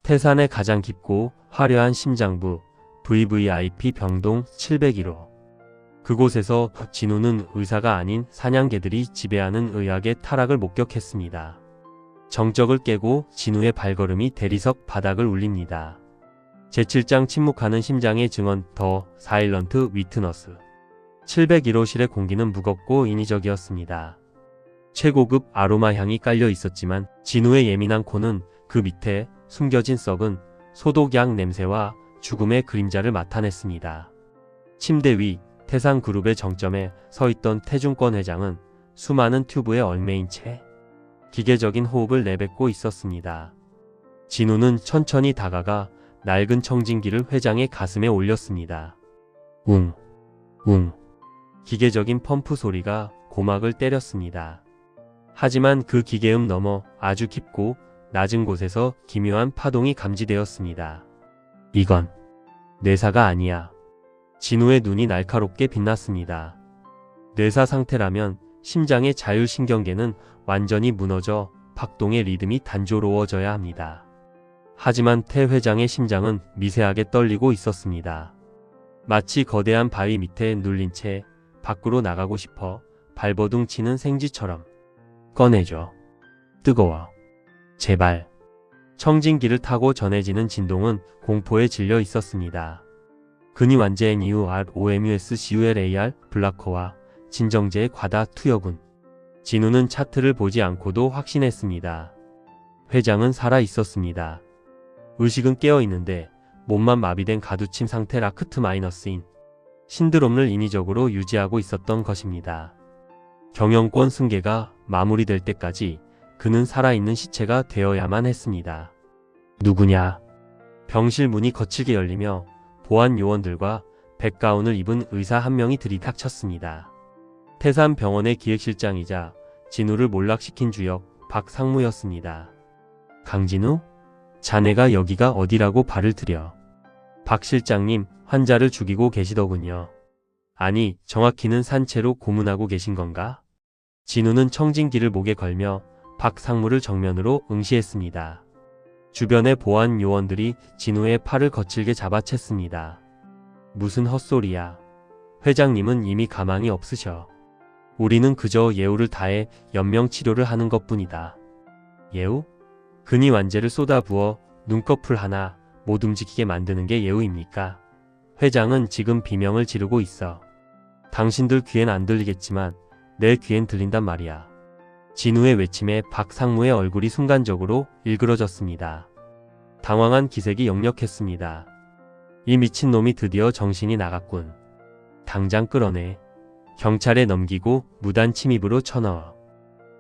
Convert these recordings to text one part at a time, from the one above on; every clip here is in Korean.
태산의 가장 깊고 화려한 심장부 VVIP 병동 701호. 그곳에서 진우는 의사가 아닌 사냥개들이 지배하는 의학의 타락을 목격했습니다. 정적을 깨고 진우의 발걸음이 대리석 바닥을 울립니다. 제7장 침묵하는 심장의 증언 더 사일런트 위트너스. 701호실의 공기는 무겁고 인위적이었습니다. 최고급 아로마 향이 깔려 있었지만 진우의 예민한 코는 그 밑에 숨겨진 썩은 소독약 냄새와 죽음의 그림자를 맡아냈습니다. 침대 위 태산그룹의 정점에 서있던 태중권 회장은 수많은 튜브에 얽매인 채 기계적인 호흡을 내뱉고 있었습니다. 진우는 천천히 다가가 낡은 청진기를 회장의 가슴에 올렸습니다. 웅, 웅. 기계적인 펌프 소리가 고막을 때렸습니다. 하지만 그 기계음 너머 아주 깊고 낮은 곳에서 기묘한 파동이 감지되었습니다. 이건 뇌사가 아니야. 진우의 눈이 날카롭게 빛났습니다. 뇌사 상태라면 심장의 자율신경계는 완전히 무너져 박동의 리듬이 단조로워져야 합니다. 하지만 태 회장의 심장은 미세하게 떨리고 있었습니다. 마치 거대한 바위 밑에 눌린 채 밖으로 나가고 싶어 발버둥 치는 생쥐처럼. 꺼내줘. 뜨거워. 제발. 청진기를 타고 전해지는 진동은 공포에 질려 있었습니다. 근위 완제엔 이후 ROMUSCULAR 블라커와 진정제의 과다 투여군. 진우는 차트를 보지 않고도 확신했습니다. 회장은 살아 있었습니다. 의식은 깨어 있는데 몸만 마비된 가두침 상태 라크트 마이너스인 신드롬을 인위적으로 유지하고 있었던 것입니다. 경영권 승계가 마무리될 때까지 그는 살아있는 시체가 되어야만 했습니다. 누구냐? 병실 문이 거칠게 열리며 보안 요원들과 백가운을 입은 의사 한 명이 들이닥쳤습니다. 태산병원의 기획실장이자 진우를 몰락시킨 주역 박상무였습니다. 강진우? 자네가 여기가 어디라고 발을 들여. 박 실장님, 환자를 죽이고 계시더군요. 아니, 정확히는 산채로 고문하고 계신 건가? 진우는 청진기를 목에 걸며 박상무를 정면으로 응시했습니다. 주변의 보안 요원들이 진우의 팔을 거칠게 잡아챘습니다. 무슨 헛소리야. 회장님은 이미 가망이 없으셔. 우리는 그저 예우를 다해 연명치료를 하는 것뿐이다. 예우? 근위 완제를 쏟아부어 눈꺼풀 하나 못 움직이게 만드는 게 예우입니까? 회장은 지금 비명을 지르고 있어. 당신들 귀엔 안 들리겠지만 내 귀엔 들린단 말이야. 진우의 외침에 박상무의 얼굴이 순간적으로 일그러졌습니다. 당황한 기색이 역력했습니다. 이 미친놈이 드디어 정신이 나갔군. 당장 끌어내. 경찰에 넘기고 무단 침입으로 쳐넣어.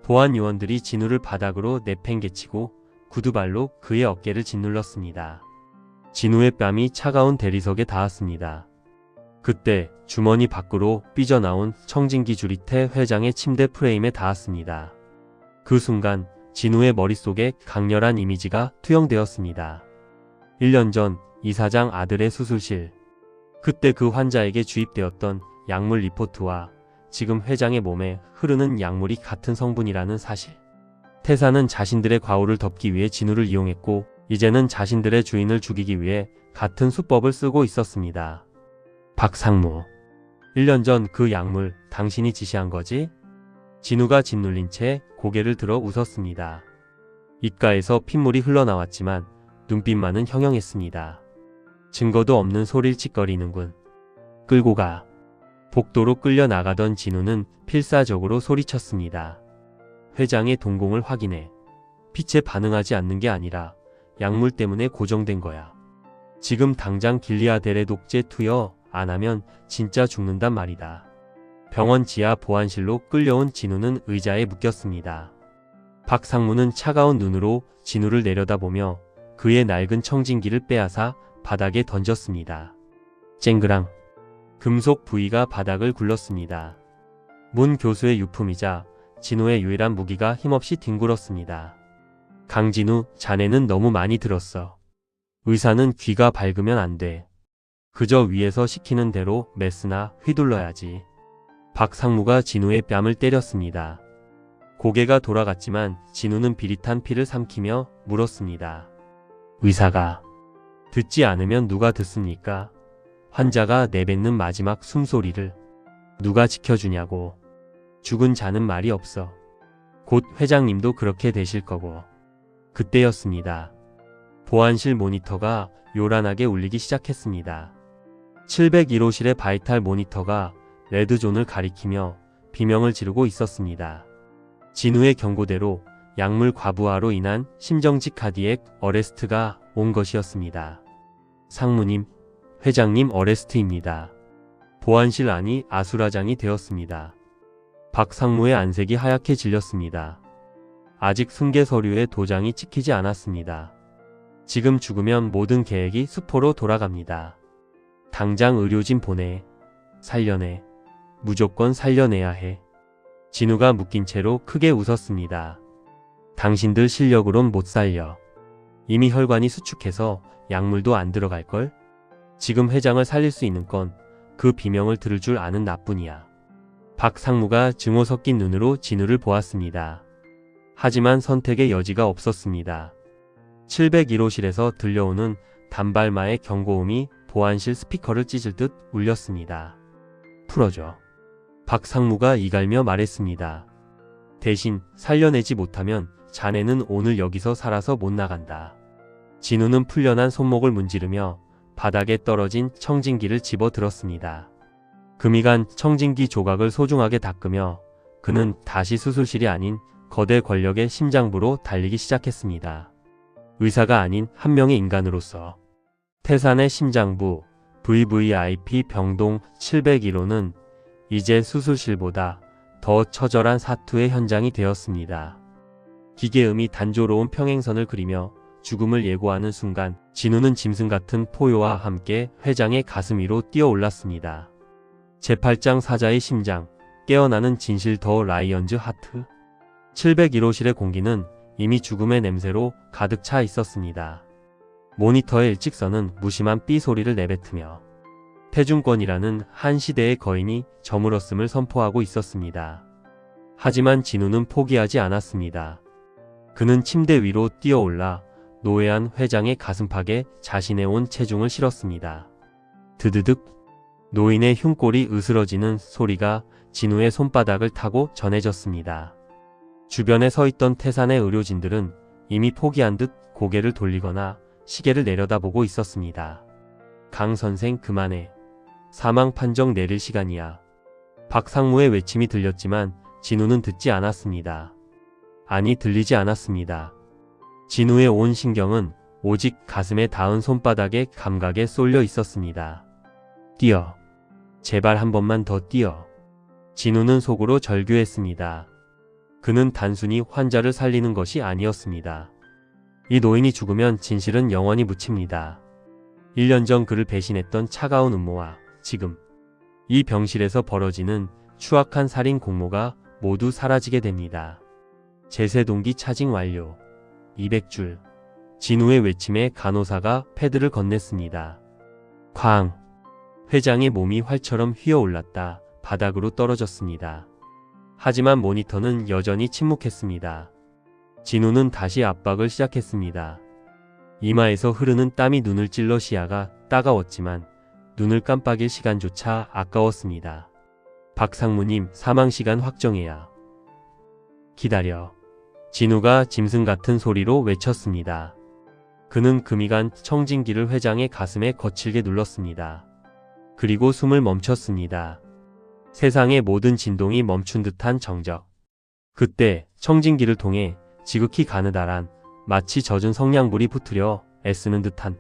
보안 요원들이 진우를 바닥으로 내팽개치고 구두발로 그의 어깨를 짓눌렀습니다. 진우의 뺨이 차가운 대리석에 닿았습니다. 그때 주머니 밖으로 삐져나온 청진기 줄이 태 회장의 침대 프레임에 닿았습니다. 그 순간 진우의 머릿속에 강렬한 이미지가 투영되었습니다. 1년 전 이사장 아들의 수술실. 그때 그 환자에게 주입되었던 약물 리포트와 지금 회장의 몸에 흐르는 약물이 같은 성분이라는 사실. 태산은 자신들의 과오를 덮기 위해 진우를 이용했고 이제는 자신들의 주인을 죽이기 위해 같은 수법을 쓰고 있었습니다. 박상무. 1년 전 그 약물 당신이 지시한 거지? 진우가 짓눌린 채 고개를 들어 웃었습니다. 입가에서 핏물이 흘러나왔지만 눈빛만은 형형했습니다. 증거도 없는 소릴 찌꺼리는군. 끌고 가. 복도로 끌려 나가던 진우는 필사적으로 소리쳤습니다. 회장의 동공을 확인해. 빛에 반응하지 않는 게 아니라 약물 때문에 고정된 거야. 지금 당장 길리아델의 독재 투여 안 하면 진짜 죽는단 말이다. 병원 지하 보안실로 끌려온 진우는 의자에 묶였습니다. 박상무는 차가운 눈으로 진우를 내려다보며 그의 낡은 청진기를 빼앗아 바닥에 던졌습니다. 쨍그랑. 금속 부위가 바닥을 굴렀습니다. 문 교수의 유품이자 진우의 유일한 무기가 힘없이 뒹굴었습니다. 강진우, 자네는 너무 많이 들었어. 의사는 귀가 밝으면 안 돼. 그저 위에서 시키는 대로 메스나 휘둘러야지. 박상무가 진우의 뺨을 때렸습니다. 고개가 돌아갔지만 진우는 비릿한 피를 삼키며 물었습니다. 의사가 듣지 않으면 누가 듣습니까? 환자가 내뱉는 마지막 숨소리를 누가 지켜주냐고. 죽은 자는 말이 없어. 곧 회장님도 그렇게 되실 거고. 그때였습니다. 보안실 모니터가 요란하게 울리기 시작했습니다. 701호실의 바이탈 모니터가 레드존을 가리키며 비명을 지르고 있었습니다. 진우의 경고대로 약물 과부하로 인한 심정지 카디액 어레스트가 온 것이었습니다. 상무님, 회장님 어레스트입니다. 보안실 안이 아수라장이 되었습니다. 박 상무의 안색이 하얗게 질렸습니다. 아직 승계 서류에 도장이 찍히지 않았습니다. 지금 죽으면 모든 계획이 수포로 돌아갑니다. 당장 의료진 보내. 살려내. 무조건 살려내야 해. 진우가 묶인 채로 크게 웃었습니다. 당신들 실력으론 못 살려. 이미 혈관이 수축해서 약물도 안 들어갈걸? 지금 회장을 살릴 수 있는 건 그 비명을 들을 줄 아는 나뿐이야. 박 상무가 증오 섞인 눈으로 진우를 보았습니다. 하지만 선택의 여지가 없었습니다. 701호실에서 들려오는 단발마의 경고음이 보안실 스피커를 찢을 듯 울렸습니다. 풀어줘. 박 상무가 이갈며 말했습니다. 대신 살려내지 못하면 자네는 오늘 여기서 살아서 못 나간다. 진우는 풀려난 손목을 문지르며 바닥에 떨어진 청진기를 집어 들었습니다. 금이간 청진기 조각을 소중하게 닦으며 그는 다시 수술실이 아닌 거대 권력의 심장부로 달리기 시작했습니다. 의사가 아닌 한 명의 인간으로서. 태산의 심장부 VVIP 병동 701호는 이제 수술실보다 더 처절한 사투의 현장이 되었습니다. 기계음이 단조로운 평행선을 그리며 죽음을 예고하는 순간 진우는 짐승 같은 포효와 함께 회장의 가슴 위로 뛰어올랐습니다. 제8장 사자의 심장, 깨어나는 진실 더 라이언즈 하트. 701호실의 공기는 이미 죽음의 냄새로 가득 차 있었습니다. 모니터의 일직선은 무심한 삐 소리를 내뱉으며 태중권이라는 한 시대의 거인이 저물었음을 선포하고 있었습니다. 하지만 진우는 포기하지 않았습니다. 그는 침대 위로 뛰어올라 노예한 회장의 가슴팍에 자신의 온 체중을 실었습니다. 드드득. 노인의 흉골이 으스러지는 소리가 진우의 손바닥을 타고 전해졌습니다. 주변에 서 있던 태산의 의료진들은 이미 포기한 듯 고개를 돌리거나 시계를 내려다보고 있었습니다. 강 선생 그만해. 사망 판정 내릴 시간이야. 박 상무의 외침이 들렸지만 진우는 듣지 않았습니다. 아니, 들리지 않았습니다. 진우의 온 신경은 오직 가슴에 닿은 손바닥의 감각에 쏠려 있었습니다. 뛰어. 제발 한 번만 더 뛰어. 진우는 속으로 절규했습니다. 그는 단순히 환자를 살리는 것이 아니었습니다. 이 노인이 죽으면 진실은 영원히 묻힙니다. 1년 전 그를 배신했던 차가운 음모와 지금 이 병실에서 벌어지는 추악한 살인 공모가 모두 사라지게 됩니다. 제세동기 차징 완료. 200줄. 진우의 외침에 간호사가 패드를 건넸습니다. 쾅. 회장의 몸이 활처럼 휘어올랐다 바닥으로 떨어졌습니다. 하지만 모니터는 여전히 침묵했습니다. 진우는 다시 압박을 시작했습니다. 이마에서 흐르는 땀이 눈을 찔러 시야가 따가웠지만 눈을 깜빡일 시간조차 아까웠습니다. 박 상무님, 사망시간 확정해야. 기다려. 진우가 짐승 같은 소리로 외쳤습니다. 그는 금이간 청진기를 회장의 가슴에 거칠게 눌렀습니다. 그리고 숨을 멈췄습니다. 세상의 모든 진동이 멈춘 듯한 정적. 그때 청진기를 통해 지극히 가느다란 마치 젖은 성냥불이 붙으려 애쓰는 듯한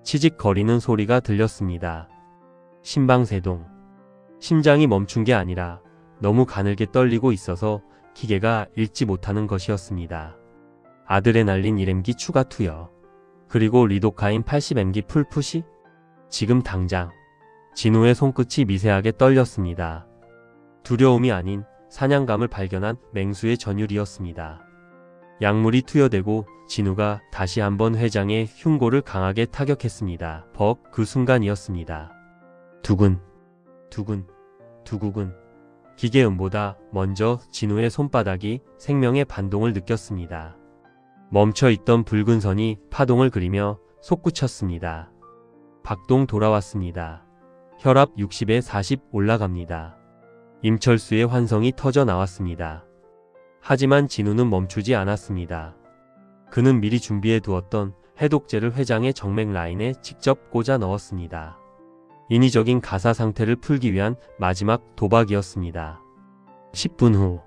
치직거리는 소리가 들렸습니다. 심방세동. 심장이 멈춘 게 아니라 너무 가늘게 떨리고 있어서 기계가 읽지 못하는 것이었습니다. 아드레날린 1mg 추가 투여. 그리고 리도카인 80mg 풀푸시? 지금 당장. 진우의 손끝이 미세하게 떨렸습니다. 두려움이 아닌 사냥감을 발견한 맹수의 전율이었습니다. 약물이 투여되고 진우가 다시 한번 회장의 흉골을 강하게 타격했습니다. 그 순간이었습니다. 두근, 두근, 두구근. 기계음보다 먼저 진우의 손바닥이 생명의 반동을 느꼈습니다. 멈춰있던 붉은 선이 파동을 그리며 솟구쳤습니다. 박동 돌아왔습니다. 혈압 60에 40 올라갑니다. 임철수의 환성이 터져 나왔습니다. 하지만 진우는 멈추지 않았습니다. 그는 미리 준비해 두었던 해독제를 회장의 정맥 라인에 직접 꽂아 넣었습니다. 인위적인 가사 상태를 풀기 위한 마지막 도박이었습니다. 10분 후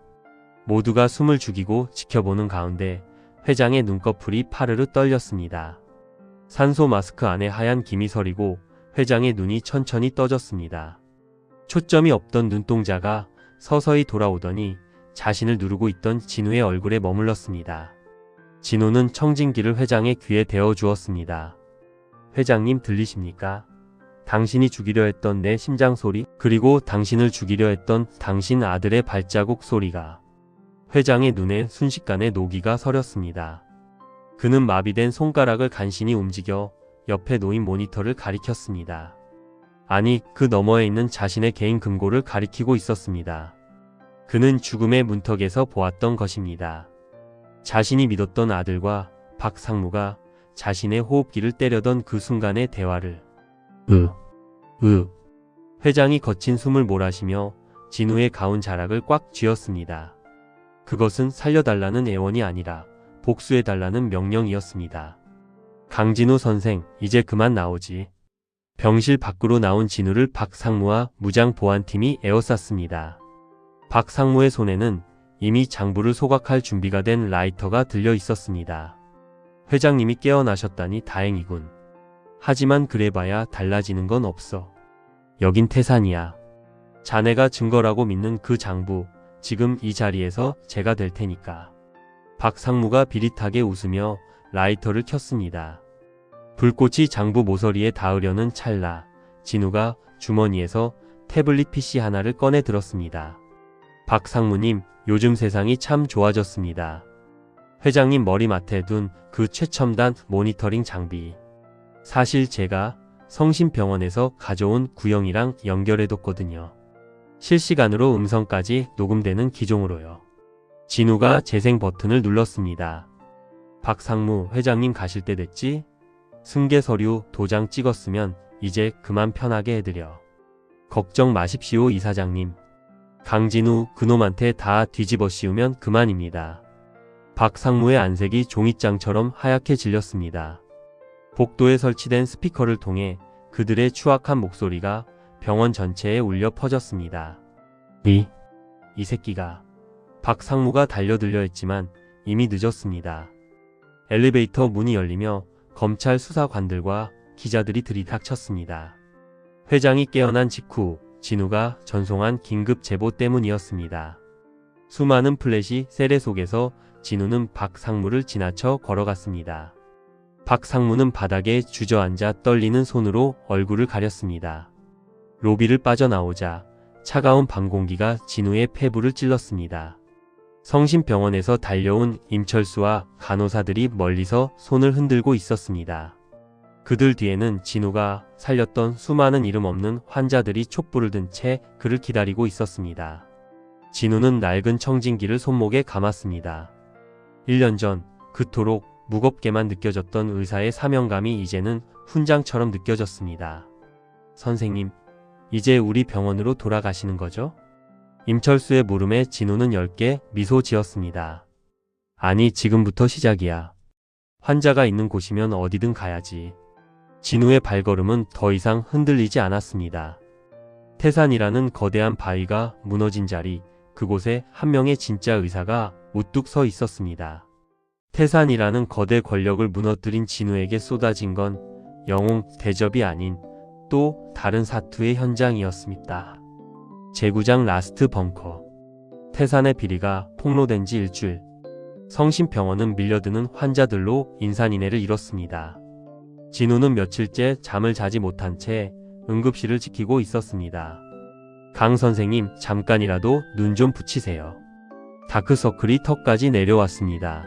모두가 숨을 죽이고 지켜보는 가운데 회장의 눈꺼풀이 파르르 떨렸습니다. 산소 마스크 안에 하얀 김이 서리고 회장의 눈이 천천히 떠졌습니다. 초점이 없던 눈동자가 서서히 돌아오더니 자신을 누르고 있던 진우의 얼굴에 머물렀습니다. 진우는 청진기를 회장의 귀에 대어 주었습니다. 회장님 들리십니까? 당신이 죽이려 했던 내 심장 소리, 그리고 당신을 죽이려 했던 당신 아들의 발자국 소리가. 회장의 눈에 순식간에 노기가 서렸습니다. 그는 마비된 손가락을 간신히 움직여 옆에 놓인 모니터를 가리켰습니다. 아니, 그 너머에 있는 자신의 개인 금고를 가리키고 있었습니다. 그는 죽음의 문턱에서 보았던 것입니다. 자신이 믿었던 아들과 박상무가 자신의 호흡기를 때려던 그 순간의 대화를. 회장이 거친 숨을 몰아쉬며 진우의 가운 자락을 꽉 쥐었습니다. 그것은 살려달라는 애원이 아니라 복수해달라는 명령이었습니다. 강진우 선생, 이제 그만 나오지. 병실 밖으로 나온 진우를 박상무와 무장보안팀이 에워쌌습니다. 박상무의 손에는 이미 장부를 소각할 준비가 된 라이터가 들려 있었습니다. 회장님이 깨어나셨다니 다행이군. 하지만 그래봐야 달라지는 건 없어. 여긴 태산이야. 자네가 증거라고 믿는 그 장부, 지금 이 자리에서 제가 될 테니까. 박상무가 비릿하게 웃으며 라이터를 켰습니다. 불꽃이 장부 모서리에 닿으려는 찰나, 진우가 주머니에서 태블릿 PC 하나를 꺼내 들었습니다. 박상무님, 요즘 세상이 참 좋아졌습니다. 회장님 머리맡에 둔 그 최첨단 모니터링 장비. 사실 제가 성심병원에서 가져온 구형이랑 연결해뒀거든요. 실시간으로 음성까지 녹음되는 기종으로요. 진우가 재생 버튼을 눌렀습니다. 박상무 회장님 가실 때 됐지? 승계 서류 도장 찍었으면 이제 그만 편하게 해드려. 걱정 마십시오 이사장님. 강진우 그놈한테 다 뒤집어 씌우면 그만입니다. 박상무의 안색이 종잇장처럼 하얗게 질렸습니다. 복도에 설치된 스피커를 통해 그들의 추악한 목소리가 병원 전체에 울려 퍼졌습니다. 이 새끼가. 박상무가 달려들려 했지만 이미 늦었습니다. 엘리베이터 문이 열리며 검찰 수사관들과 기자들이 들이닥쳤습니다. 회장이 깨어난 직후 진우가 전송한 긴급 제보 때문이었습니다. 수많은 플래시 세례 속에서 진우는 박상무를 지나쳐 걸어갔습니다. 박상무는 바닥에 주저앉아 떨리는 손으로 얼굴을 가렸습니다. 로비를 빠져나오자 차가운 밤 공기가 진우의 폐부를 찔렀습니다. 성심병원에서 달려온 임철수와 간호사들이 멀리서 손을 흔들고 있었습니다. 그들 뒤에는 진우가 살렸던 수많은 이름 없는 환자들이 촛불을 든 채 그를 기다리고 있었습니다. 진우는 낡은 청진기를 손목에 감았습니다. 1년 전 그토록 무겁게만 느껴졌던 의사의 사명감이 이제는 훈장처럼 느껴졌습니다. 선생님, 이제 우리 병원으로 돌아가시는 거죠? 임철수의 물음에 진우는 엷게 미소 지었습니다. 아니, 지금부터 시작이야. 환자가 있는 곳이면 어디든 가야지. 진우의 발걸음은 더 이상 흔들리지 않았습니다. 태산이라는 거대한 바위가 무너진 자리, 그곳에 한 명의 진짜 의사가 우뚝 서 있었습니다. 태산이라는 거대 권력을 무너뜨린 진우에게 쏟아진 건 영웅 대접이 아닌 또 다른 사투의 현장이었습니다. 제구장 라스트 벙커. 태산의 비리가 폭로된 지 일주일. 성심병원은 밀려드는 환자들로 인산인해를 이뤘습니다. 진우는 며칠째 잠을 자지 못한 채 응급실을 지키고 있었습니다. 강 선생님, 잠깐이라도 눈 좀 붙이세요. 다크서클이 턱까지 내려왔습니다.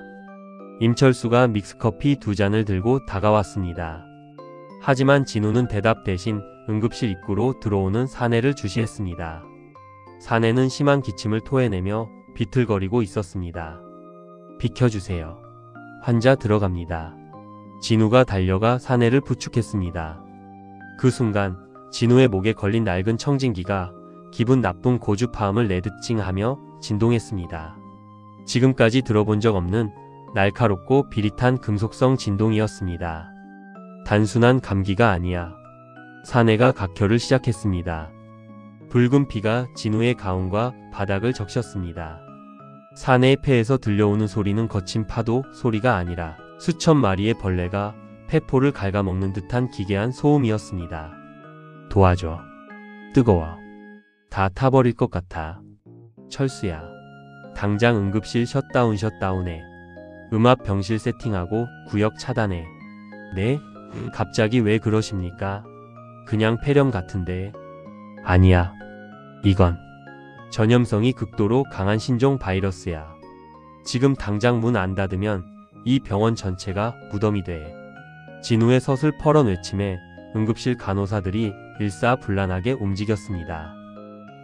임철수가 믹스커피 2잔을 들고 다가왔습니다. 하지만 진우는 대답 대신 응급실 입구로 들어오는 사내를 주시했습니다. 사내는 심한 기침을 토해내며 비틀거리고 있었습니다. 비켜주세요. 환자 들어갑니다. 진우가 달려가 사내를 부축했습니다. 그 순간 진우의 목에 걸린 낡은 청진기가 기분 나쁜 고주파음을 내듯 찡하며 진동했습니다. 지금까지 들어본 적 없는 날카롭고 비릿한 금속성 진동이었습니다. 단순한 감기가 아니야. 사내가 각혈을 시작했습니다. 붉은 피가 진우의 가운과 바닥을 적셨습니다. 사내의 폐에서 들려오는 소리는 거친 파도 소리가 아니라 수천 마리의 벌레가 폐포를 갉아먹는 듯한 기괴한 소음이었습니다. 도와줘. 뜨거워. 다 타버릴 것 같아. 철수야. 당장 응급실 셧다운해. 음압 병실 세팅하고 구역 차단해. 네? 갑자기 왜 그러십니까? 그냥 폐렴 같은데. 아니야. 이건 전염성이 극도로 강한 신종 바이러스야. 지금 당장 문 안 닫으면 이 병원 전체가 무덤이 돼. 진우의 서슬퍼런 외침에 응급실 간호사들이 일사불란하게 움직였습니다.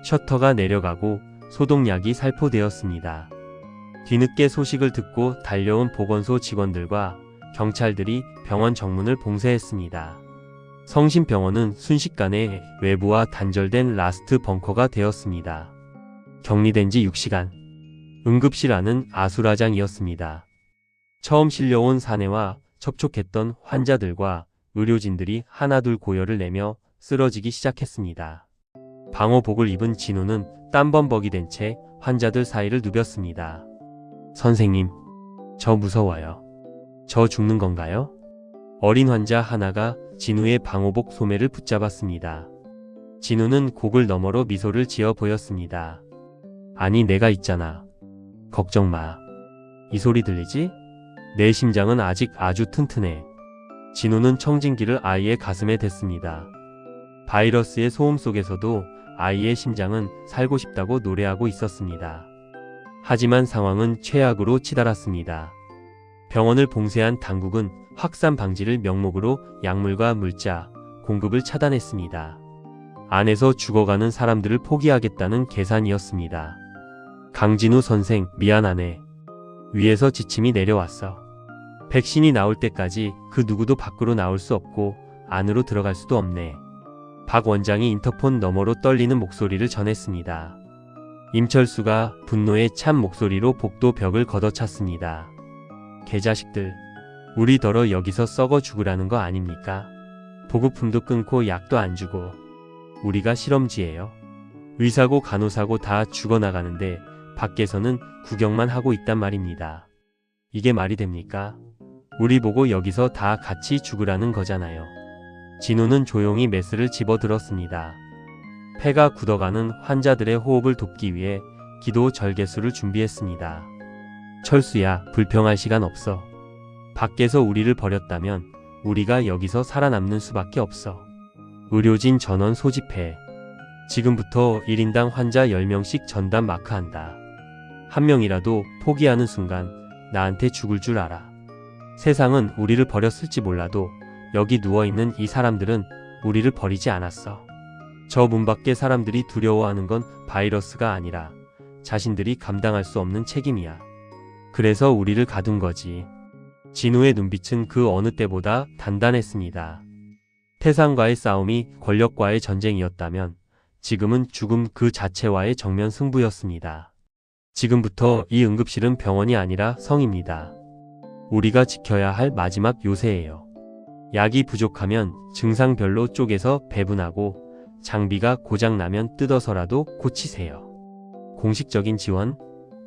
셔터가 내려가고 소독약이 살포되었습니다. 뒤늦게 소식을 듣고 달려온 보건소 직원들과 경찰들이 병원 정문을 봉쇄했습니다. 성심병원은 순식간에 외부와 단절된 라스트 벙커가 되었습니다. 격리된 지 6시간. 응급실 안은 아수라장이었습니다. 처음 실려온 사내와 접촉했던 환자들과 의료진들이 하나둘 고열을 내며 쓰러지기 시작했습니다. 방호복을 입은 진우는 땀범벅이 된 채 환자들 사이를 누볐습니다. 선생님, 저 무서워요. 저 죽는 건가요? 어린 환자 하나가 진우의 방호복 소매를 붙잡았습니다. 진우는 고글 너머로 미소를 지어 보였습니다. 아니, 내가 있잖아. 걱정 마. 이 소리 들리지? 내 심장은 아직 아주 튼튼해. 진우는 청진기를 아이의 가슴에 댔습니다. 바이러스의 소음 속에서도 아이의 심장은 살고 싶다고 노래하고 있었습니다. 하지만 상황은 최악으로 치달았습니다. 병원을 봉쇄한 당국은 확산 방지를 명목으로 약물과 물자, 공급을 차단했습니다. 안에서 죽어가는 사람들을 포기하겠다는 계산이었습니다. 강진우 선생, 미안하네. 위에서 지침이 내려왔어. 백신이 나올 때까지 그 누구도 밖으로 나올 수 없고 안으로 들어갈 수도 없네. 박 원장이 인터폰 너머로 떨리는 목소리를 전했습니다. 임철수가 분노의 참 목소리로 복도 벽을 걷어찼습니다. 개자식들, 우리더러 여기서 썩어 죽으라는 거 아닙니까? 보급품도 끊고 약도 안 주고. 우리가 실험지예요. 의사고 간호사고 다 죽어나가는데 밖에서는 구경만 하고 있단 말입니다. 이게 말이 됩니까? 우리 보고 여기서 다 같이 죽으라는 거잖아요. 진우는 조용히 메스를 집어들었습니다. 폐가 굳어가는 환자들의 호흡을 돕기 위해 기도 절개수를 준비했습니다. 철수야, 불평할 시간 없어. 밖에서 우리를 버렸다면 우리가 여기서 살아남는 수밖에 없어. 의료진 전원 소집해. 지금부터 1인당 환자 10명씩 전담 마크한다. 한 명이라도 포기하는 순간 나한테 죽을 줄 알아. 세상은 우리를 버렸을지 몰라도 여기 누워있는 이 사람들은 우리를 버리지 않았어. 저 문 밖의 사람들이 두려워하는 건 바이러스가 아니라 자신들이 감당할 수 없는 책임이야. 그래서 우리를 가둔 거지. 진우의 눈빛은 그 어느 때보다 단단했습니다. 태산과의 싸움이 권력과의 전쟁이었다면 지금은 죽음 그 자체와의 정면 승부였습니다. 지금부터 이 응급실은 병원이 아니라 성입니다. 우리가 지켜야 할 마지막 요새예요. 약이 부족하면 증상별로 쪼개서 배분하고 장비가 고장나면 뜯어서라도 고치세요. 공식적인 지원?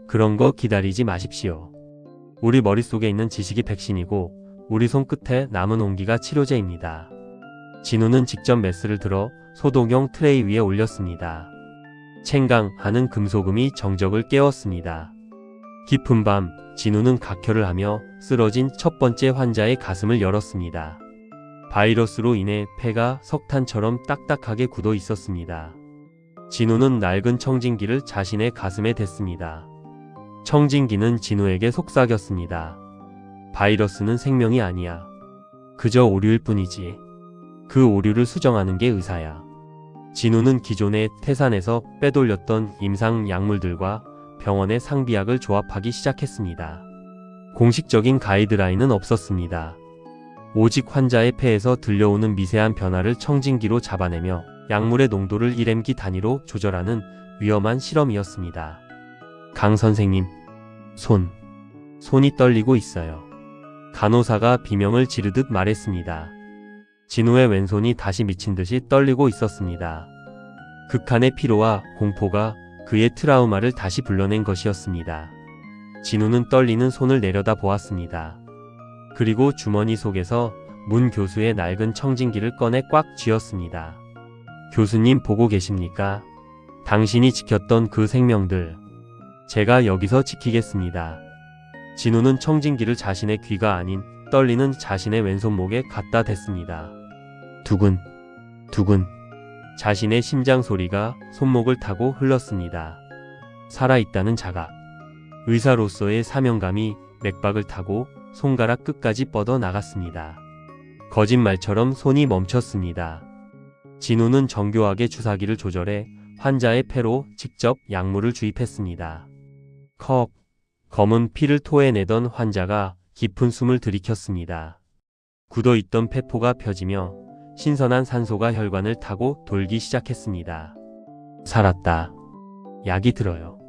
그런 거 기다리지 마십시오. 우리 머릿속에 있는 지식이 백신이고 우리 손끝에 남은 온기가 치료제입니다. 진우는 직접 메스를 들어 소독용 트레이 위에 올렸습니다. 챙강 하는 금소금이 정적을 깨웠습니다. 깊은 밤 진우는 각혈을 하며 쓰러진 첫 번째 환자의 가슴을 열었습니다. 바이러스로 인해 폐가 석탄처럼 딱딱하게 굳어 있었습니다. 진우는 낡은 청진기를 자신의 가슴에 댔습니다. 청진기는 진우에게 속삭였습니다. 바이러스는 생명이 아니야. 그저 오류일 뿐이지. 그 오류를 수정하는 게 의사야. 진우는 기존의 태산에서 빼돌렸던 임상 약물들과 병원의 상비약을 조합하기 시작했습니다. 공식적인 가이드라인은 없었습니다. 오직 환자의 폐에서 들려오는 미세한 변화를 청진기로 잡아내며 약물의 농도를 1mg 단위로 조절하는 위험한 실험이었습니다. 강 선생님, 손이 떨리고 있어요. 간호사가 비명을 지르듯 말했습니다. 진우의 왼손이 다시 미친 듯이 떨리고 있었습니다. 극한의 피로와 공포가 그의 트라우마를 다시 불러낸 것이었습니다. 진우는 떨리는 손을 내려다 보았습니다. 그리고 주머니 속에서 문 교수의 낡은 청진기를 꺼내 꽉 쥐었습니다. 교수님 보고 계십니까? 당신이 지켰던 그 생명들, 제가 여기서 지키겠습니다. 진우는 청진기를 자신의 귀가 아닌 떨리는 자신의 왼손목에 갖다 댔습니다. 두근, 두근. 자신의 심장 소리가 손목을 타고 흘렀습니다. 살아있다는 자각. 의사로서의 사명감이 맥박을 타고 손가락 끝까지 뻗어 나갔습니다. 거짓말처럼 손이 멈췄습니다. 진우는 정교하게 주사기를 조절해 환자의 폐로 직접 약물을 주입했습니다. 컥. 검은 피를 토해내던 환자가 깊은 숨을 들이켰습니다. 굳어있던 폐포가 펴지며 신선한 산소가 혈관을 타고 돌기 시작했습니다. 살았다. 약이 들어요.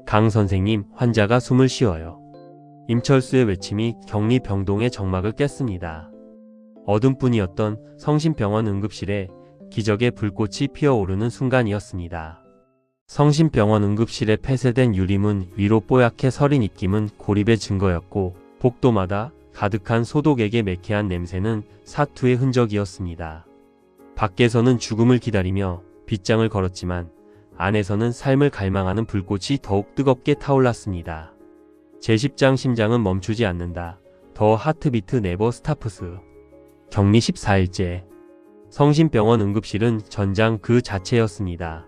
강 선생님, 환자가 숨을 쉬어요. 임철수의 외침이 격리병동의 정막을 깼습니다. 어둠뿐이었던 성심병원 응급실에 기적의 불꽃이 피어오르는 순간이었습니다. 성심병원 응급실에 폐쇄된 유리문 위로 뽀얗게 서린 입김은 고립의 증거였고, 복도마다 가득한 소독액의 매캐한 냄새는 사투의 흔적이었습니다. 밖에서는 죽음을 기다리며 빗장을 걸었지만 안에서는 삶을 갈망하는 불꽃이 더욱 뜨겁게 타올랐습니다. 제10장 심장은 멈추지 않는다. 더 하트비트 네버 스타프스. 격리 14일째. 성심병원 응급실은 전장 그 자체였습니다.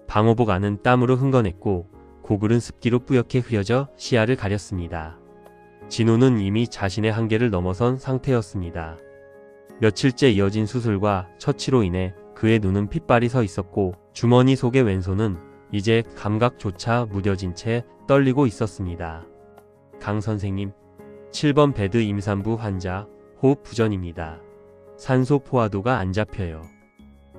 방호복 안은 땀으로 흥건했고 고글은 습기로 뿌옇게 흐려져 시야를 가렸습니다. 진우는 이미 자신의 한계를 넘어선 상태였습니다. 며칠째 이어진 수술과 처치로 인해 그의 눈은 핏발이 서 있었고 주머니 속의 왼손은 이제 감각조차 무뎌진 채 떨리고 있었습니다. 강 선생님, 7번 베드 임산부 환자 호흡 부전입니다. 산소 포화도가 안 잡혀요.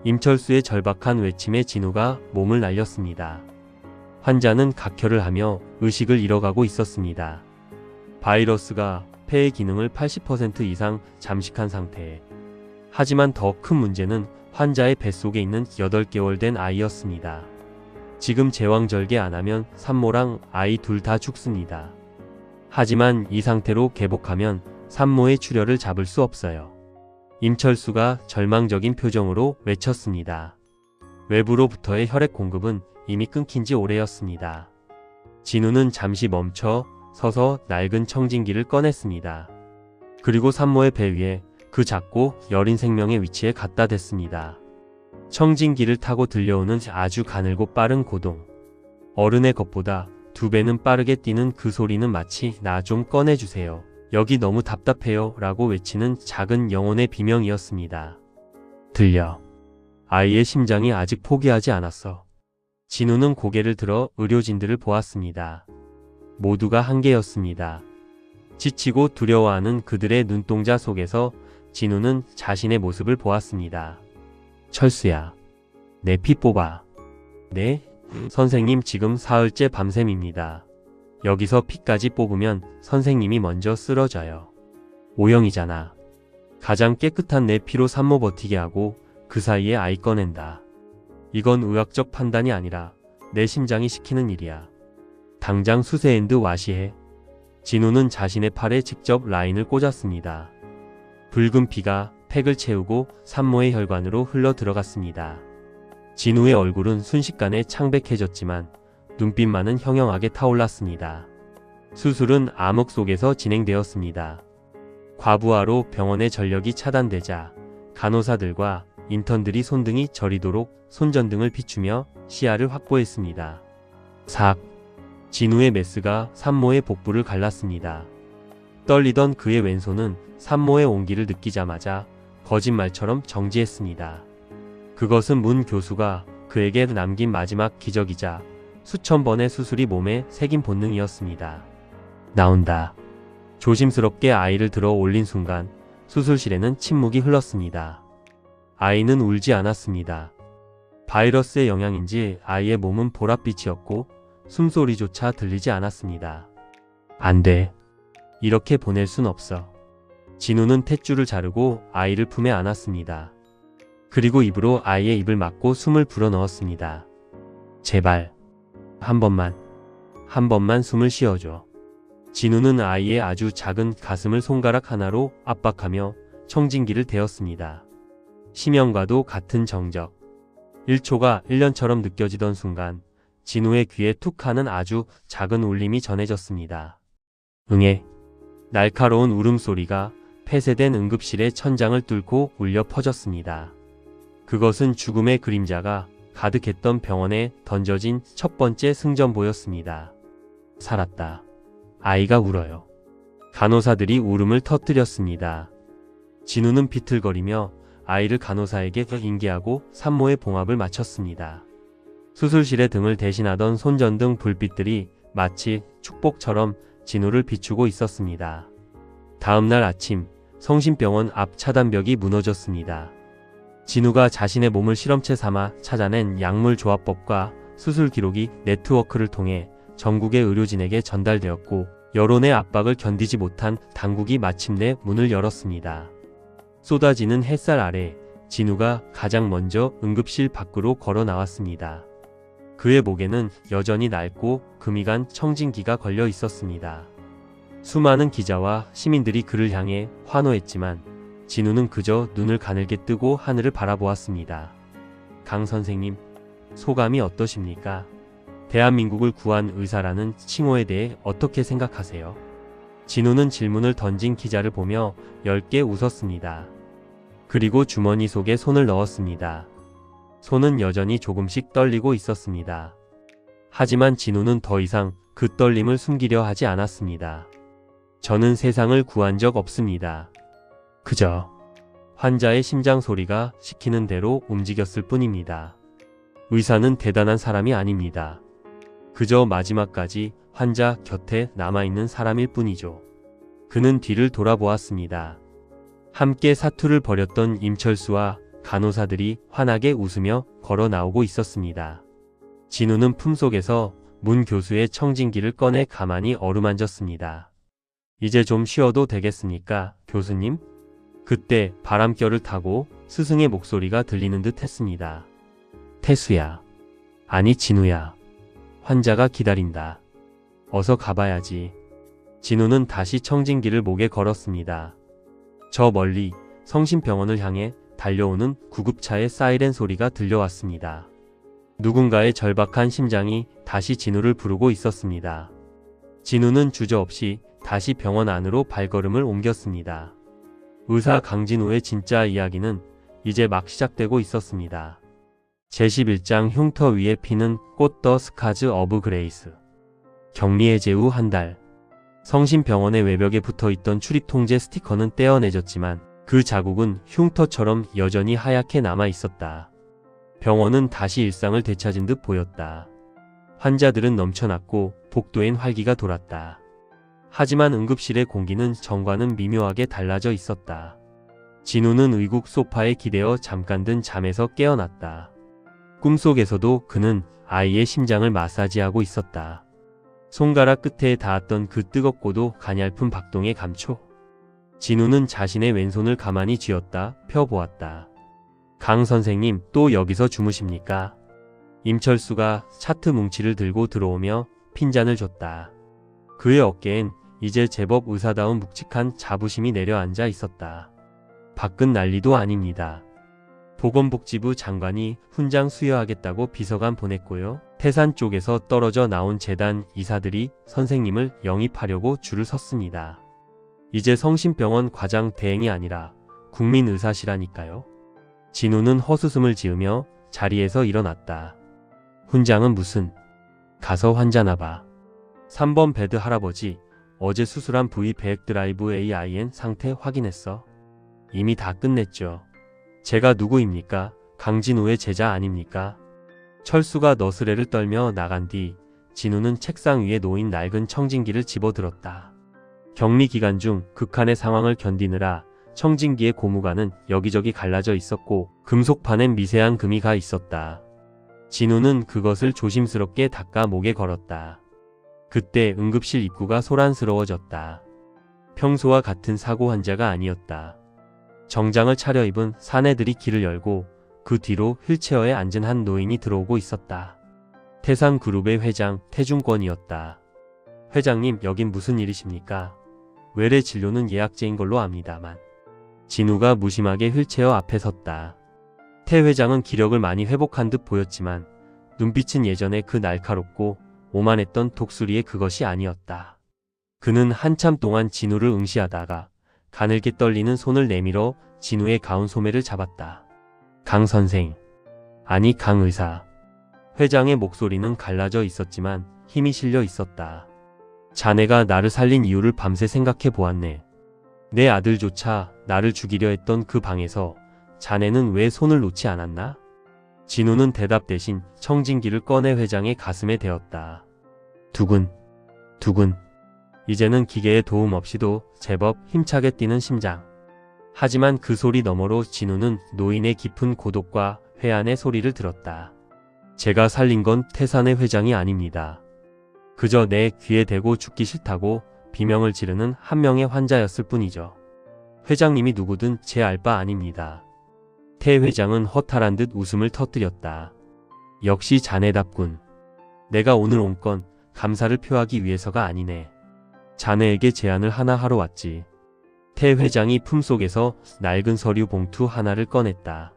임철수의 절박한 외침에 진우가 몸을 날렸습니다. 환자는 각혈을 하며 의식을 잃어가고 있었습니다. 바이러스가 폐의 기능을 80% 이상 잠식한 상태에. 하지만 더 큰 문제는 환자의 뱃속에 있는 8개월 된 아이였습니다. 지금 제왕절개 안 하면 산모랑 아이 둘 다 죽습니다. 하지만 이 상태로 개복하면 산모의 출혈을 잡을 수 없어요. 임철수가 절망적인 표정으로 외쳤습니다. 외부로부터의 혈액 공급은 이미 끊긴 지 오래였습니다. 진우는 잠시 멈춰 서서 낡은 청진기를 꺼냈습니다. 그리고 산모의 배 위에 그 작고 여린 생명의 위치에 갖다 댔습니다. 청진기를 타고 들려오는 아주 가늘고 빠른 고동. 어른의 것보다 2배는 빠르게 뛰는 그 소리는 마치 나 좀 꺼내주세요. 여기 너무 답답해요 라고 외치는 작은 영혼의 비명이었습니다. 들려. 아이의 심장이 아직 포기하지 않았어. 진우는 고개를 들어 의료진들을 보았습니다. 모두가 한계였습니다. 지치고 두려워하는 그들의 눈동자 속에서 진우는 자신의 모습을 보았습니다. 철수야, 내 피 뽑아. 네? 선생님, 지금 사흘째 밤샘입니다. 여기서 피까지 뽑으면 선생님이 먼저 쓰러져요. O형이잖아. 가장 깨끗한 내 피로 산모 버티게 하고 그 사이에 아이 꺼낸다. 이건 의학적 판단이 아니라 내 심장이 시키는 일이야. 당장 수세핸드 와시해. 진우는 자신의 팔에 직접 라인을 꽂았습니다. 붉은 피가 팩을 채우고 산모의 혈관으로 흘러 들어갔습니다. 진우의 얼굴은 순식간에 창백해졌지만 눈빛만은 형형하게 타올랐습니다. 수술은 암흑 속에서 진행되었습니다. 과부하로 병원의 전력이 차단되자 간호사들과 인턴들이 손등이 저리도록 손전등을 비추며 시야를 확보했습니다. 삭! 진우의 메스가 산모의 복부를 갈랐습니다. 떨리던 그의 왼손은 산모의 온기를 느끼자마자 거짓말처럼 정지했습니다. 그것은 문 교수가 그에게 남긴 마지막 기적이자 수천 번의 수술이 몸에 새긴 본능이었습니다. 나온다. 조심스럽게 아이를 들어 올린 순간 수술실에는 침묵이 흘렀습니다. 아이는 울지 않았습니다. 바이러스의 영향인지 아이의 몸은 보랏빛이었고 숨소리조차 들리지 않았습니다. 안 돼. 이렇게 보낼 순 없어. 진우는 탯줄을 자르고 아이를 품에 안았습니다. 그리고 입으로 아이의 입을 막고 숨을 불어넣었습니다. 제발. 한 번만 숨을 쉬어줘. 진우는 아이의 아주 작은 가슴을 손가락 하나로 압박하며 청진기를 대었습니다. 심연과도 같은 정적. 1초가 1년처럼 느껴지던 순간 진우의 귀에 툭 하는 아주 작은 울림이 전해졌습니다. 응애. 날카로운 울음소리가 폐쇄된 응급실의 천장을 뚫고 울려 퍼졌습니다. 그것은 죽음의 그림자가 가득했던 병원에 던져진 첫 번째 승전보였습니다. 살았다. 아이가 울어요. 간호사들이 울음을 터뜨렸습니다. 진우는 비틀거리며 아이를 간호사에게 인계하고 산모의 봉합을 마쳤습니다. 수술실의 등을 대신하던 손전등 불빛들이 마치 축복처럼 진우를 비추고 있었습니다. 다음날 아침 성심병원 앞 차단벽이 무너졌습니다. 진우가 자신의 몸을 실험체 삼아 찾아낸 약물조합법과 수술 기록이 네트워크를 통해 전국의 의료진에게 전달되었고 여론의 압박을 견디지 못한 당국이 마침내 문을 열었습니다. 쏟아지는 햇살 아래 진우가 가장 먼저 응급실 밖으로 걸어 나왔습니다. 그의 목에는 여전히 낡고 금이 간 청진기가 걸려 있었습니다. 수많은 기자와 시민들이 그를 향해 환호했지만 진우는 그저 눈을 가늘게 뜨고 하늘을 바라보았습니다. 강 선생님, 소감이 어떠십니까? 대한민국을 구한 의사라는 칭호에 대해 어떻게 생각하세요? 진우는 질문을 던진 기자를 보며 엷게 웃었습니다. 그리고 주머니 속에 손을 넣었습니다. 손은 여전히 조금씩 떨리고 있었습니다. 하지만 진우는 더 이상 그 떨림을 숨기려 하지 않았습니다. 저는 세상을 구한 적 없습니다. 그저 환자의 심장 소리가 시키는 대로 움직였을 뿐입니다. 의사는 대단한 사람이 아닙니다. 그저 마지막까지 환자 곁에 남아있는 사람일 뿐이죠. 그는 뒤를 돌아보았습니다. 함께 사투를 벌였던 임철수와 간호사들이 환하게 웃으며 걸어 나오고 있었습니다. 진우는 품속에서 문 교수의 청진기를 꺼내 가만히 어루만졌습니다. 이제 좀 쉬어도 되겠습니까, 교수님? 그때 바람결을 타고 스승의 목소리가 들리는 듯 했습니다. 태수야. 아니 진우야. 환자가 기다린다. 어서 가봐야지. 진우는 다시 청진기를 목에 걸었습니다. 저 멀리 성심병원을 향해 달려오는 구급차의 사이렌 소리가 들려왔습니다. 누군가의 절박한 심장이 다시 진우를 부르고 있었습니다. 진우는 주저없이 다시 병원 안으로 발걸음을 옮겼습니다. 의사 강진우의 진짜 이야기는 이제 막 시작되고 있었습니다. 제11장 흉터 위에 피는 꽃 더 스카즈 어브 그레이스. 격리 해제 후 한 달. 성심병원의 외벽에 붙어있던 출입 통제 스티커는 떼어내졌지만 그 자국은 흉터처럼 여전히 하얗게 남아있었다. 병원은 다시 일상을 되찾은 듯 보였다. 환자들은 넘쳐났고 복도엔 활기가 돌았다. 하지만 응급실의 공기는 전과는 미묘하게 달라져 있었다. 진우는 의국 소파에 기대어 잠깐 든 잠에서 깨어났다. 꿈속에서도 그는 아이의 심장을 마사지하고 있었다. 손가락 끝에 닿았던 그 뜨겁고도 가냘픈 박동의 감촉. 진우는 자신의 왼손을 가만히 쥐었다 펴보았다. 강 선생님, 또 여기서 주무십니까? 임철수가 차트 뭉치를 들고 들어오며 핀잔을 줬다. 그의 어깨엔 이제 제법 의사다운 묵직한 자부심이 내려앉아 있었다. 밖은 난리도 아닙니다. 보건복지부 장관이 훈장 수여하겠다고 비서관 보냈고요. 태산 쪽에서 떨어져 나온 재단 이사들이 선생님을 영입하려고 줄을 섰습니다. 이제 성심병원 과장 대행이 아니라 국민의사시라니까요. 진우는 헛웃음을 지으며 자리에서 일어났다. 훈장은 무슨? 가서 환자나 봐. 3번 베드 할아버지, 어제 수술한 V 배액 드라이브 AIN 상태 확인했어? 이미 다 끝냈죠. 제가 누구입니까? 강진우의 제자 아닙니까? 철수가 너스레를 떨며 나간 뒤 진우는 책상 위에 놓인 낡은 청진기를 집어들었다. 격리 기간 중 극한의 상황을 견디느라 청진기의 고무관은 여기저기 갈라져 있었고 금속판엔 미세한 금이 가 있었다. 진우는 그것을 조심스럽게 닦아 목에 걸었다. 그때 응급실 입구가 소란스러워졌다. 평소와 같은 사고 환자가 아니었다. 정장을 차려입은 사내들이 길을 열고 그 뒤로 휠체어에 앉은 한 노인이 들어오고 있었다. 태산그룹의 회장 태중권이었다. 회장님, 여긴 무슨 일이십니까? 외래 진료는 예약제인 걸로 압니다만. 진우가 무심하게 휠체어 앞에 섰다. 태 회장은 기력을 많이 회복한 듯 보였지만 눈빛은 예전에 그 날카롭고 오만했던 독수리의 그것이 아니었다. 그는 한참 동안 진우를 응시하다가 가늘게 떨리는 손을 내밀어 진우의 가운 소매를 잡았다. 강 선생. 아니, 강 의사. 회장의 목소리는 갈라져 있었지만 힘이 실려 있었다. 자네가 나를 살린 이유를 밤새 생각해 보았네. 내 아들조차 나를 죽이려 했던 그 방에서 자네는 왜 손을 놓지 않았나? 진우는 대답 대신 청진기를 꺼내 회장의 가슴에 대었다. 두근, 두근. 이제는 기계의 도움 없이도 제법 힘차게 뛰는 심장. 하지만 그 소리 너머로 진우는 노인의 깊은 고독과 회한의 소리를 들었다. 제가 살린 건 태산의 회장이 아닙니다. 그저 내 귀에 대고 죽기 싫다고 비명을 지르는 한 명의 환자였을 뿐이죠. 회장님이 누구든 제 알 바 아닙니다. 태 회장은 허탈한 듯 웃음을 터뜨렸다. 역시 자네답군. 내가 오늘 온 건 감사를 표하기 위해서가 아니네. 자네에게 제안을 하나 하러 왔지. 태 회장이 품속에서 낡은 서류 봉투 하나를 꺼냈다.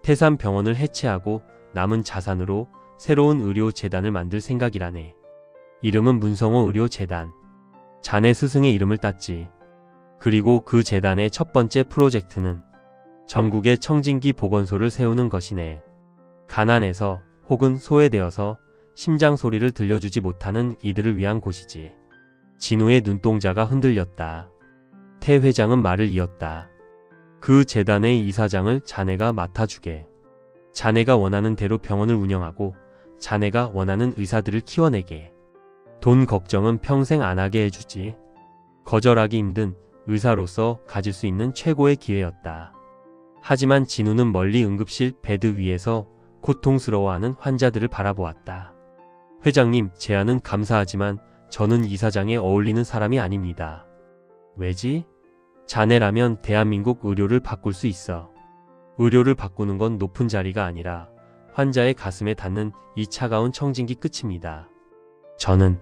태산병원을 해체하고 남은 자산으로 새로운 의료재단을 만들 생각이라네. 이름은 문성호 의료재단. 자네 스승의 이름을 땄지. 그리고 그 재단의 첫 번째 프로젝트는 전국에 청진기 보건소를 세우는 것이네. 가난해서 혹은 소외되어서 심장 소리를 들려주지 못하는 이들을 위한 곳이지. 진우의 눈동자가 흔들렸다. 태 회장은 말을 이었다. 그 재단의 이사장을 자네가 맡아주게. 자네가 원하는 대로 병원을 운영하고 자네가 원하는 의사들을 키워내게. 돈 걱정은 평생 안 하게 해주지. 거절하기 힘든 의사로서 가질 수 있는 최고의 기회였다. 하지만 진우는 멀리 응급실 베드 위에서 고통스러워하는 환자들을 바라보았다. 회장님, 제안은 감사하지만 저는 이사장에 어울리는 사람이 아닙니다. 왜지? 자네라면 대한민국 의료를 바꿀 수 있어. 의료를 바꾸는 건 높은 자리가 아니라 환자의 가슴에 닿는 이 차가운 청진기 끝입니다. 저는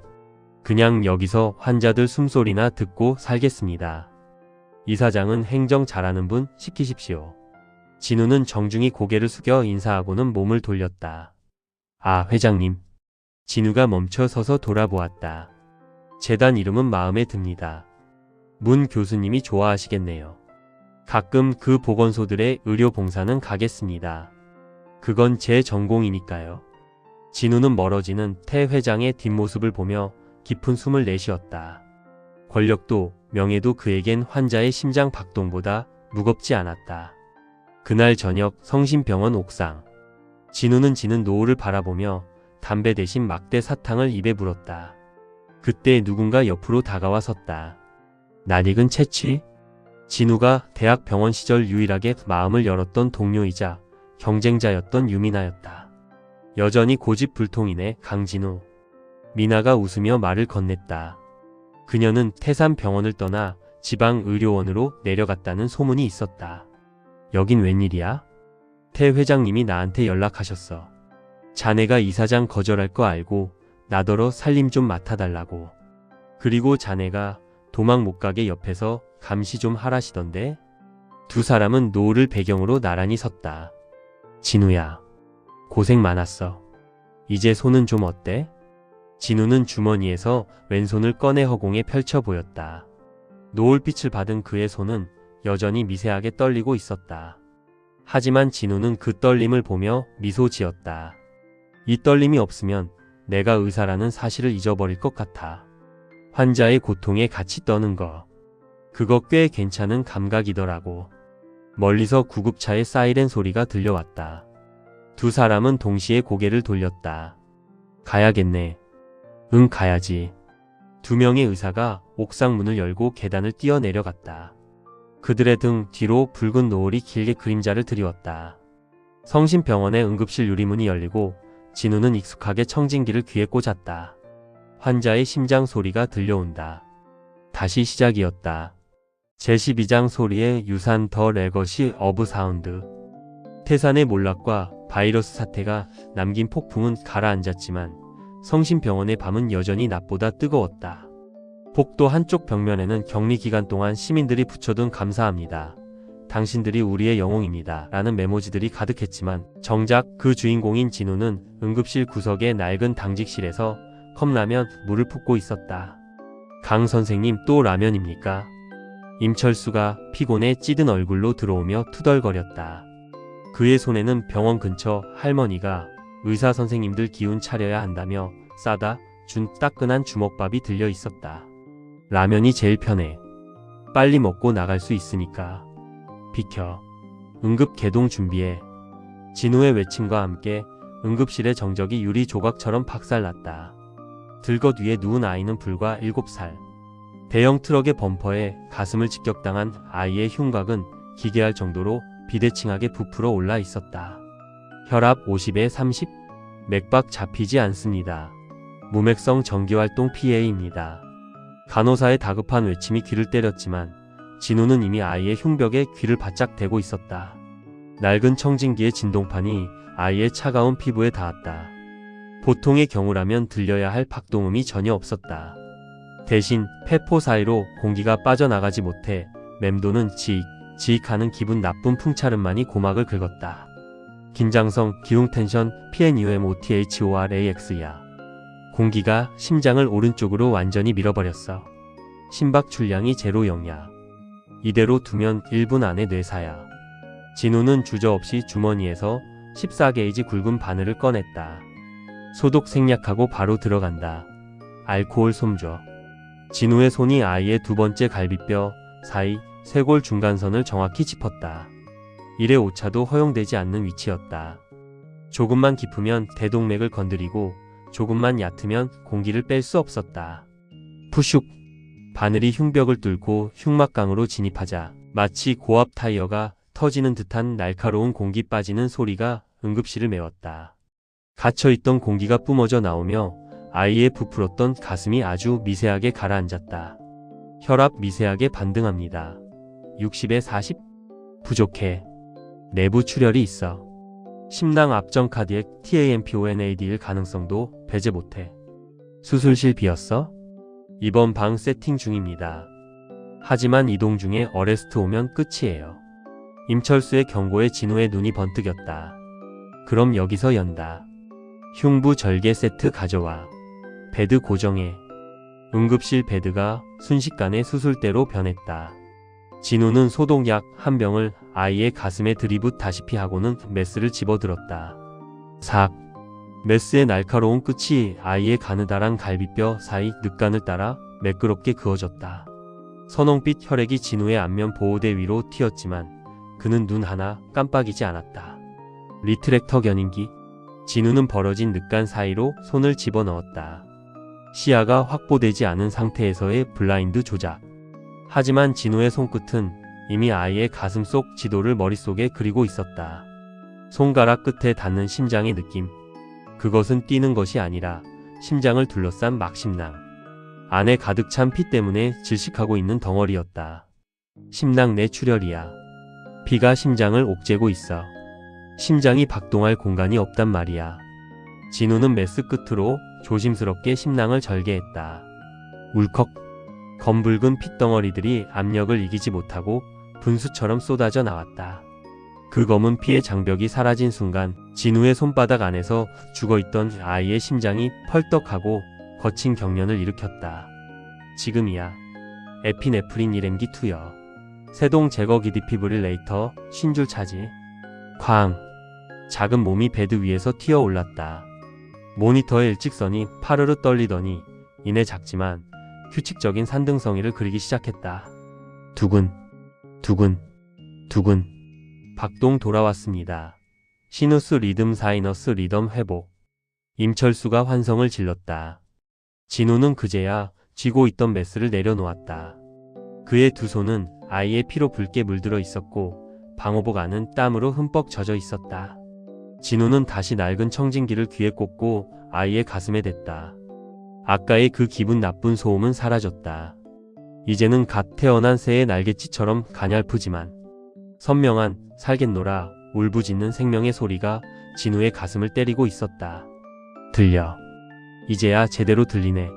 그냥 여기서 환자들 숨소리나 듣고 살겠습니다. 이사장은 행정 잘하는 분 시키십시오. 진우는 정중히 고개를 숙여 인사하고는 몸을 돌렸다. 아, 회장님. 진우가 멈춰 서서 돌아보았다. 재단 이름은 마음에 듭니다. 문 교수님이 좋아하시겠네요. 가끔 그 보건소들의 의료봉사는 가겠습니다. 그건 제 전공이니까요. 진우는 멀어지는 태 회장의 뒷모습을 보며 깊은 숨을 내쉬었다. 권력도 명예도 그에겐 환자의 심장 박동보다 무겁지 않았다. 그날 저녁 성심병원 옥상. 진우는 지는 노을을 바라보며 담배 대신 막대 사탕을 입에 물었다. 그때 누군가 옆으로 다가와 섰다. 낯익은 채취? 진우가 대학 병원 시절 유일하게 마음을 열었던 동료이자 경쟁자였던 유미나였다. 여전히 고집불통이네, 강진우. 미나가 웃으며 말을 건넸다. 그녀는 태산병원을 떠나 지방의료원으로 내려갔다는 소문이 있었다. 여긴 웬일이야? 태 회장님이 나한테 연락하셨어. 자네가 이사장 거절할 거 알고 나더러 살림 좀 맡아달라고. 그리고 자네가 도망 못 가게 옆에서 감시 좀 하라시던데? 두 사람은 노을을 배경으로 나란히 섰다. 진우야, 고생 많았어. 이제 손은 좀 어때? 진우는 주머니에서 왼손을 꺼내 허공에 펼쳐 보였다. 노을빛을 받은 그의 손은 여전히 미세하게 떨리고 있었다. 하지만 진우는 그 떨림을 보며 미소 지었다. 이 떨림이 없으면 내가 의사라는 사실을 잊어버릴 것 같아. 환자의 고통에 같이 떠는 거. 그거 꽤 괜찮은 감각이더라고. 멀리서 구급차의 사이렌 소리가 들려왔다. 두 사람은 동시에 고개를 돌렸다. 가야겠네. 응, 가야지. 두 명의 의사가 옥상 문을 열고 계단을 뛰어내려갔다. 그들의 등 뒤로 붉은 노을이 길게 그림자를 드리웠다. 성심병원의 응급실 유리문이 열리고 진우는 익숙하게 청진기를 귀에 꽂았다. 환자의 심장 소리가 들려온다. 다시 시작이었다. 제12장 소리에 유산 더 레거시 어브 사운드. 태산의 몰락과 바이러스 사태가 남긴 폭풍은 가라앉았지만 성심병원의 밤은 여전히 낮보다 뜨거웠다. 복도 한쪽 벽면에는 격리 기간 동안 시민들이 붙여둔 감사합니다. 당신들이 우리의 영웅입니다. 라는 메모지들이 가득했지만 정작 그 주인공인 진우는 응급실 구석의 낡은 당직실에서 컵라면 물을 붓고 있었다. 강 선생님 또 라면입니까? 임철수가 피곤에 찌든 얼굴로 들어오며 투덜거렸다. 그의 손에는 병원 근처 할머니가 의사 선생님들 기운 차려야 한다며 싸다 준 따끈한 주먹밥이 들려 있었다. 라면이 제일 편해. 빨리 먹고 나갈 수 있으니까. 비켜. 응급 개동 준비해. 진우의 외침과 함께 응급실의 정적이 유리 조각처럼 박살났다. 들것 위에 누운 아이는 불과 7살. 대형 트럭의 범퍼에 가슴을 직격당한 아이의 흉곽은 기괴할 정도로 비대칭하게 부풀어 올라 있었다. 혈압 50에 30. 맥박 잡히지 않습니다. 무맥성 정기활동 PA입니다. 간호사의 다급한 외침이 귀를 때렸지만 진우는 이미 아이의 흉벽에 귀를 바짝 대고 있었다. 낡은 청진기의 진동판이 아이의 차가운 피부에 닿았다. 보통의 경우라면 들려야 할 박동음이 전혀 없었다. 대신 폐포 사이로 공기가 빠져나가지 못해 맴도는 지익하는 기분 나쁜 풍차름만이 고막을 긁었다. 긴장성, 기흉 텐션, PNUMOTHORAX야. 공기가 심장을 오른쪽으로 완전히 밀어버렸어. 심박 출량이 0야. 이대로 두면 1분 안에 뇌사야. 진우는 주저없이 주머니에서 14게이지 굵은 바늘을 꺼냈다. 소독 생략하고 바로 들어간다. 알코올 솜 줘. 진우의 손이 아이의 두 번째 갈비뼈 사이 쇄골 중간선을 정확히 짚었다. 이래 오차도 허용되지 않는 위치였다. 조금만 깊으면 대동맥을 건드리고 조금만 얕으면 공기를 뺄 수 없었다. 푸슉! 바늘이 흉벽을 뚫고 흉막강으로 진입하자 마치 고압 타이어가 터지는 듯한 날카로운 공기 빠지는 소리가 응급실을 메웠다. 갇혀있던 공기가 뿜어져 나오며 아이의 부풀었던 가슴이 아주 미세하게 가라앉았다. 혈압 미세하게 반등합니다. 60에 40? 부족해. 내부 출혈이 있어. 심낭 압정 카디액 TAMPONAD일 가능성도 배제 못해. 수술실 비었어? 이번 방 세팅 중입니다. 하지만 이동 중에 어레스트 오면 끝이에요. 임철수의 경고에 진우의 눈이 번뜩였다. 그럼 여기서 연다. 흉부 절개 세트 가져와. 베드 고정해. 응급실 베드가 순식간에 수술대로 변했다. 진우는 소독약 한 병을 아이의 가슴에 들이붓다시피 하고는 메스를 집어들었다. 삭. 메스의 날카로운 끝이 아이의 가느다란 갈비뼈 사이 늑간을 따라 매끄럽게 그어졌다. 선홍빛 혈액이 진우의 안면 보호대 위로 튀었지만 그는 눈 하나 깜빡이지 않았다. 리트랙터 견인기. 진우는 벌어진 늑간 사이로 손을 집어넣었다. 시야가 확보되지 않은 상태에서의 블라인드 조작. 하지만 진우의 손끝은 이미 아이의 가슴 속 지도를 머릿속에 그리고 있었다. 손가락 끝에 닿는 심장의 느낌. 그것은 뛰는 것이 아니라 심장을 둘러싼 막심낭. 안에 가득 찬 피 때문에 질식하고 있는 덩어리였다. 심낭 내 출혈이야. 피가 심장을 옥죄고 있어. 심장이 박동할 공간이 없단 말이야. 진우는 메스 끝으로 조심스럽게 심낭을 절개했다. 울컥. 검붉은 핏덩어리들이 압력을 이기지 못하고 분수처럼 쏟아져 나왔다. 그 검은 피의 장벽이 사라진 순간 진우의 손바닥 안에서 죽어있던 아이의 심장이 펄떡하고 거친 경련을 일으켰다. 지금이야. 에피네프린 1mg 투여. 세동 제거 디피브릴레이터 50줄 차지. 쾅. 작은 몸이 베드 위에서 튀어 올랐다. 모니터의 일직선이 파르르 떨리더니 이내 작지만 규칙적인 산등성이를 그리기 시작했다. 두근, 두근, 두근. 박동 돌아왔습니다. 시누스 리듬 사이너스 리덤 회복. 임철수가 환성을 질렀다. 진우는 그제야 쥐고 있던 메스를 내려놓았다. 그의 두 손은 아이의 피로 붉게 물들어 있었고 방호복 안은 땀으로 흠뻑 젖어 있었다. 진우는 다시 낡은 청진기를 귀에 꽂고 아이의 가슴에 댔다. 아까의 그 기분 나쁜 소음은 사라졌다. 이제는 갓 태어난 새의 날갯짓처럼 가냘프지만 선명한 살갯노라 울부짖는 생명의 소리가 진우의 가슴을 때리고 있었다. 들려. 이제야 제대로 들리네.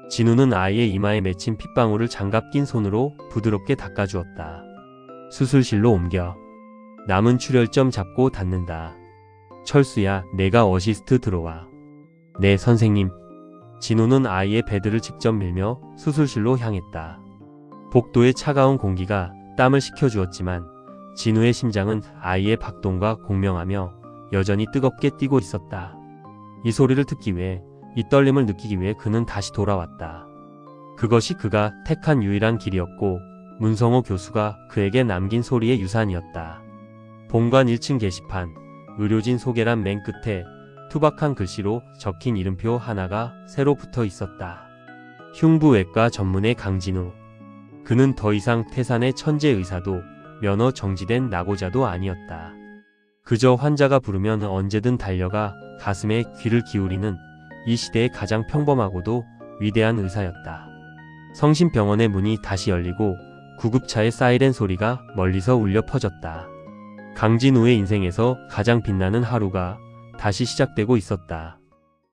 진우는 아이의 이마에 맺힌 핏방울을 장갑 낀 손으로 부드럽게 닦아주었다. 수술실로 옮겨. 남은 출혈점 잡고 닫는다. 철수야, 내가 어시스트 들어와. 네, 선생님. 진우는 아이의 베드를 직접 밀며 수술실로 향했다. 복도의 차가운 공기가 땀을 식혀주었지만 진우의 심장은 아이의 박동과 공명하며 여전히 뜨겁게 뛰고 있었다. 이 소리를 듣기 위해, 이 떨림을 느끼기 위해 그는 다시 돌아왔다. 그것이 그가 택한 유일한 길이었고 문성호 교수가 그에게 남긴 소리의 유산이었다. 본관 1층 게시판, 의료진 소개란 맨 끝에 투박한 글씨로 적힌 이름표 하나가 새로 붙어 있었다. 흉부외과 전문의 강진우. 그는 더 이상 태산의 천재 의사도 면허 정지된 낙오자도 아니었다. 그저 환자가 부르면 언제든 달려가 가슴에 귀를 기울이는 이 시대의 가장 평범하고도 위대한 의사였다. 성심병원의 문이 다시 열리고 구급차의 사이렌 소리가 멀리서 울려 퍼졌다. 강진우의 인생에서 가장 빛나는 하루가 다시 시작되고 있었다.